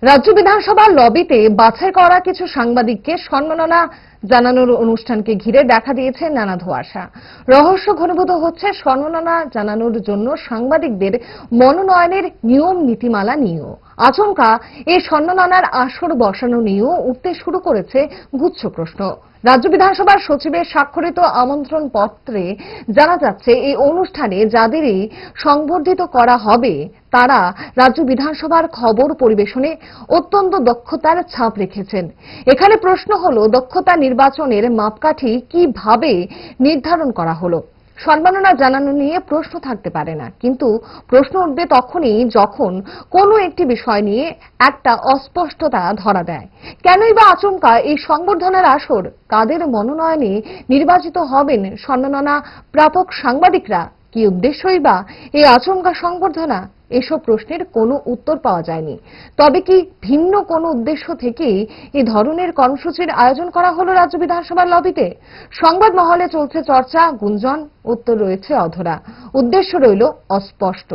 রাজ্য বিধানসভার লবিতে বাছাই করা কিছু সাংবাদিককে সম্মাননা জানানোর অনুষ্ঠানকে ঘিরে দেখা দিয়েছে নানা ধোঁয়াশা। রহস্য ঘনীভূত হচ্ছে সম্মাননা জানানোর জন্য সাংবাদিকদের মনোনয়নের নিয়ম নীতিমালা নিয়েও। আচমকা এই সম্মাননার আসর বসানো নিয়েও উঠতে শুরু করেছে গুচ্ছ প্রশ্ন। রাজ্য বিধানসভার সচিবের স্বাক্ষরিত আমন্ত্রণ পত্রে জানা যাচ্ছে, এই অনুষ্ঠানে যাদেরই সংবর্ধিত করা হবে তারা রাজ্য বিধানসভার খবর পরিবেশনে অত্যন্ত দক্ষতার ছাপ রেখেছেন। এখানে প্রশ্ন হলো, দক্ষতা নির্বাচনের মাপকাঠি কিভাবে নির্ধারণ করা হলো? সম্মাননা জানানো নিয়ে প্রশ্ন থাকতে পারে না, কিন্তু প্রশ্ন উঠবে তখনই যখন কোনো একটি বিষয় নিয়ে একটা অস্পষ্টতা ধরা দেয়। কেনই বা আচমকা এই সংবর্ধনার আসর? কাদের মনোনয়নে নির্বাচিত হবেন সম্মাননা প্রাপক সাংবাদিকরা? কি উদ্দেশ্যই বা এই আচমকা সংবর্ধনা? এসব প্রশ্নের কোনো উত্তর পাওয়া যায়নি। তবে কি ভিন্ন কোনো উদ্দেশ্য থেকে এই ধরনের কর্মসূচির আয়োজন করা হলো রাজ্য বিধানসভার লবিতে? সংবাদ মহলে চলছে চর্চা, গুঞ্জন, উত্তর রয়েছে অধরা, উদ্দেশ্য রইল অস্পষ্ট।